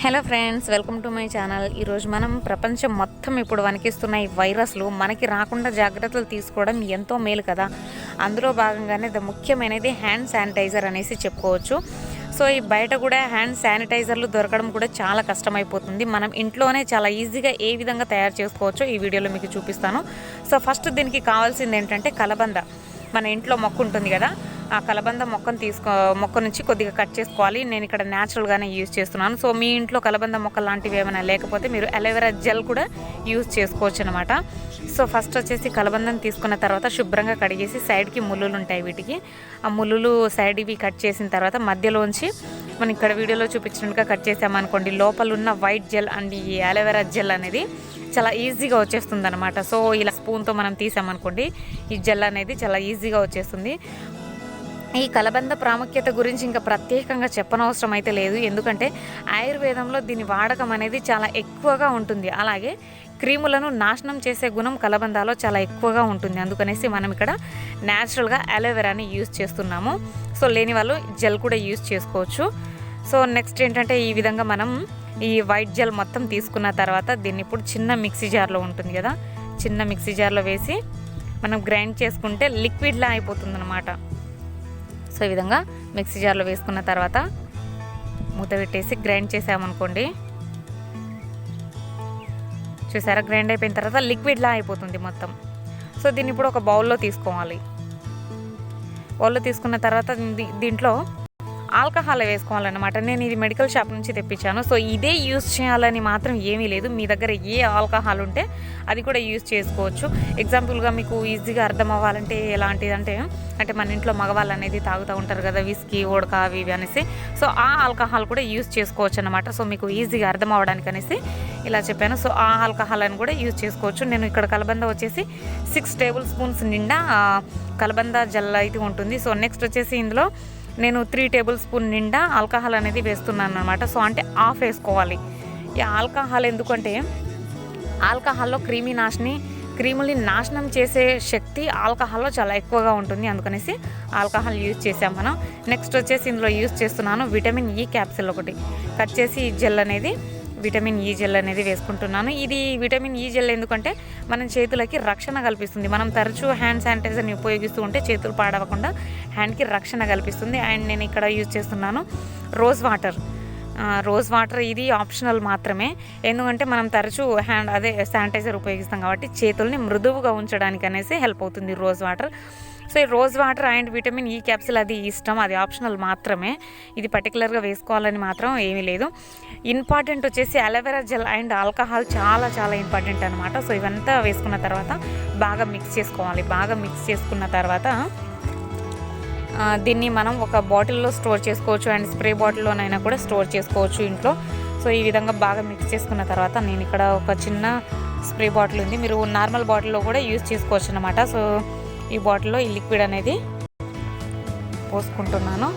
Hello friends, welcome to my channel. ఈరోజు మనం ప్రపంచం మొత్తం ఇప్పుడు వణికిస్తున్న ఈ వైరస్లు మనకి రాకుండా జాగ్రత్తలు తీసుకోవడం ఎంతో మేలు కదా. అందులో భాగంగానే ముఖ్యమైనది హ్యాండ్ శానిటైజర్ అనేసి చెప్పుకోవచ్చు. సో ఈ బయట కూడా హ్యాండ్ శానిటైజర్లు దొరకడం కూడా చాలా కష్టమైపోతుంది. మనం ఇంట్లోనే చాలా ఈజీగా ఏ విధంగా తయారు చేసుకోవచ్చో ఈ వీడియోలో మీకు చూపిస్తాను. సో ఫస్ట్ దీనికి కావాల్సింది ఏంటంటే కలబంద. మన ఇంట్లో మొక్క ఉంటుంది కదా, ఆ కలబంద మొక్క నుంచి కొద్దిగా కట్ చేసుకోవాలి. నేను ఇక్కడ న్యాచురల్గానే యూజ్ చేస్తున్నాను. సో మీ ఇంట్లో కలబంద మొక్క లాంటివి ఏమైనా లేకపోతే మీరు అలోవెరా జెల్ కూడా యూజ్ చేసుకోవచ్చు అనమాట. సో ఫస్ట్ వచ్చేసి కలబందం తీసుకున్న తర్వాత శుభ్రంగా కడిగేసి సైడ్కి ముళ్ళులు ఉంటాయి, వీటికి ఆ ముళ్ళులు సైడ్ ఇవి కట్ చేసిన తర్వాత మధ్యలోంచి మనం ఇక్కడ వీడియోలో చూపించినట్టుగా కట్ చేసామనుకోండి, లోపల ఉన్న వైట్ జెల్ అండ్ ఈ అలోవెరా జెల్ అనేది చాలా ఈజీగా వచ్చేస్తుంది అనమాట. సో ఇలా స్పూన్తో మనం తీసామనుకోండి, ఈ జెల్ అనేది చాలా ఈజీగా వచ్చేస్తుంది. ఈ కలబంద ప్రాముఖ్యత గురించి ఇంకా ప్రత్యేకంగా చెప్పనవసరం అయితే లేదు, ఎందుకంటే ఆయుర్వేదంలో దీని వాడకం అనేది చాలా ఎక్కువగా ఉంటుంది. అలాగే క్రీములను నాశనం చేసే గుణం కలబందాలో చాలా ఎక్కువగా ఉంటుంది. అందుకనేసి మనం ఇక్కడ న్యాచురల్గా అలోవెరాని యూజ్ చేస్తున్నాము. సో లేని వాళ్ళు జెల్ కూడా యూజ్ చేసుకోవచ్చు. సో నెక్స్ట్ ఏంటంటే ఈ విధంగా మనం ఈ వైట్ జెల్ మొత్తం తీసుకున్న తర్వాత దీన్ని ఇప్పుడు చిన్న మిక్సీ జార్లో ఉంటుంది కదా, చిన్న మిక్సీ జార్లో వేసి మనం గ్రైండ్ చేసుకుంటే లిక్విడ్లా అయిపోతుంది అనమాట. సో ఈ విధంగా మిక్సీ జార్లో వేసుకున్న తర్వాత మూత పెట్టేసి గ్రైండ్ చేసామనుకోండి, చూసారా, గ్రైండ్ అయిపోయిన తర్వాత లిక్విడ్లా అయిపోతుంది మొత్తం. సో దీన్ని ఇప్పుడు ఒక బౌల్లో తీసుకోవాలి. బౌల్లో తీసుకున్న తర్వాత దీంట్లో ఆల్కహాల్ వేసుకోవాలన్నమాట. నేను ఇది మెడికల్ షాప్ నుంచి తెప్పించాను. సో ఇదే యూజ్ చేయాలని మాత్రం ఏమీ లేదు, మీ దగ్గర ఏ ఆల్కహాల్ ఉంటే అది కూడా యూజ్ చేసుకోవచ్చు. ఎగ్జాంపుల్గా మీకు ఈజీగా అర్థం అవ్వాలంటే ఎలాంటిదంటే, అంటే మన ఇంట్లో మగవాళ్ళు అనేది తాగుతూ ఉంటారు కదా, విస్కీ, ఓడక అవి ఇవి అనేసి. సో ఆ ఆల్కహాల్ కూడా యూజ్ చేసుకోవచ్చు అనమాట. సో మీకు ఈజీగా అర్థం అవ్వడానికి అనేసి ఇలా చెప్పాను. సో ఆ ఆల్కహాల్ అని కూడా యూజ్ చేసుకోవచ్చు. నేను ఇక్కడ కలబంద వచ్చేసి 6 టేబుల్ స్పూన్స్ నిండా కలబంద జెల్ అయితే ఉంటుంది. సో నెక్స్ట్ వచ్చేసి ఇందులో నేను 3 టేబుల్ స్పూన్ నిండా ఆల్కహాల్ అనేది వేస్తున్నాను అనమాట. సో అంటే ఆఫ్ వేసుకోవాలి. ఈ ఆల్కహాల్ ఎందుకంటే ఆల్కహాల్లో క్రీముల్ని నాశనం చేసే శక్తి ఆల్కహాల్లో చాలా ఎక్కువగా ఉంటుంది. అందుకనేసి ఆల్కహాల్ యూజ్ చేసాం మనం. నెక్స్ట్ వచ్చేసి ఇందులో యూజ్ చేస్తున్నాను విటమిన్ ఈ క్యాప్సిల్ ఒకటి కట్ చేసి ఈ జెల్ అనేది విటమిన్ ఈ జెల్ అనేది వేసుకుంటున్నాను. ఇది విటమిన్ ఈ జెల్ ఎందుకంటే మన చేతులకి రక్షణ కల్పిస్తుంది. మనం తరచూ హ్యాండ్ శానిటైజర్ని ఉపయోగిస్తూ ఉంటే చేతులు పాడవకుండా హ్యాండ్కి రక్షణ కల్పిస్తుంది. అండ్ నేను ఇక్కడ యూజ్ చేస్తున్నాను రోజ్ వాటర్. ఇది ఆప్షనల్ మాత్రమే, ఎందుకంటే మనం తరచూ శానిటైజర్ ఉపయోగిస్తాం కాబట్టి చేతుల్ని మృదువుగా ఉంచడానికి అనేసి హెల్ప్ అవుతుంది రోజ్ వాటర్. సో ఈ rose water and vitamin E capsule అది ఇష్టం, అది ఆప్షనల్ మాత్రమే. ఇది పర్టికులర్గా వేసుకోవాలని మాత్రం ఏమీ లేదు. ఇంపార్టెంట్ వచ్చేసి అలోవెరా జెల్ అండ్ ఆల్కహాల్ చాలా చాలా ఇంపార్టెంట్ అనమాట. సో ఇవంతా వేసుకున్న తర్వాత బాగా మిక్స్ చేసుకోవాలి. బాగా మిక్స్ చేసుకున్న తర్వాత దీన్ని మనం ఒక బాటిల్లో స్టోర్ చేసుకోవచ్చు అండ్ స్ప్రే బాటిల్లోనైనా కూడా స్టోర్ చేసుకోవచ్చు ఇంట్లో. సో ఈ విధంగా బాగా మిక్స్ చేసుకున్న తర్వాత నేను ఇక్కడ ఒక చిన్న స్ప్రే బాటిల్ ఉంది, మీరు నార్మల్ బాటిల్లో కూడా యూజ్ చేసుకోవచ్చు అనమాట. సో ఈ బాటిల్లో ఈ లిక్విడ్ అనేది పోసుకుంటున్నాను.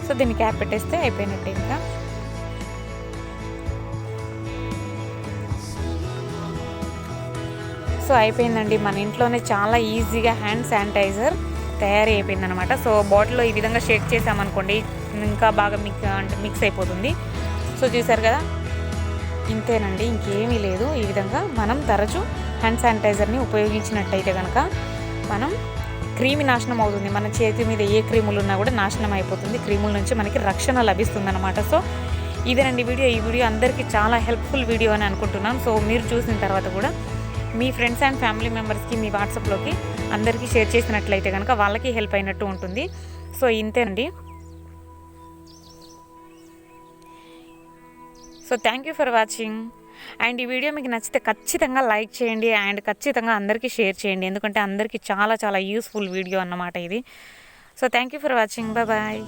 సో దీన్ని క్యాప్ పెట్టేస్తే అయిపోయినట్టే. ఇంకా సో అయిపోయిందండి, మన ఇంట్లోనే చాలా ఈజీగా హ్యాండ్ శానిటైజర్ తయారీ అయిపోయింది అనమాట. సో బాటిల్లో ఈ విధంగా షేక్ చేసామనుకోండి ఇంకా బాగా మిక్స్ అయిపోతుంది. సో చూసారు కదా, ఇంతేనండి, ఇంకేమీ లేదు. ఈ విధంగా మనం తరచూ హ్యాండ్ శానిటైజర్ని ఉపయోగించినట్టయితే కనుక మనం క్రిమి నాశనం అవుతుంది. మన చేతి మీద ఏ క్రీములు ఉన్నా కూడా నాశనం అయిపోతుంది. క్రీముల నుంచి మనకి రక్షణ లభిస్తుంది అనమాట. సో ఇదేనండి వీడియో. ఈ వీడియో అందరికీ చాలా హెల్ప్ఫుల్ వీడియో అని అనుకుంటున్నాను. సో మీరు చూసిన తర్వాత కూడా మీ ఫ్రెండ్స్ అండ్ ఫ్యామిలీ మెంబర్స్కి మీ వాట్సాప్లోకి అందరికీ షేర్ చేసినట్లయితే కనుక వాళ్ళకి హెల్ప్ అయినట్టు ఉంటుంది. సో ఇంతేనండి. So thank you for watching. And ఈ వీడియో మీకు నచ్చితే ఖచ్చితంగా లైక్ చేయండి అండ్ ఖచ్చితంగా అందరికీ షేర్ చేయండి, ఎందుకంటే అందరికీ చాలా చాలా యూస్ఫుల్ వీడియో అన్నమాట ఇది. So thank you for watching. Bye.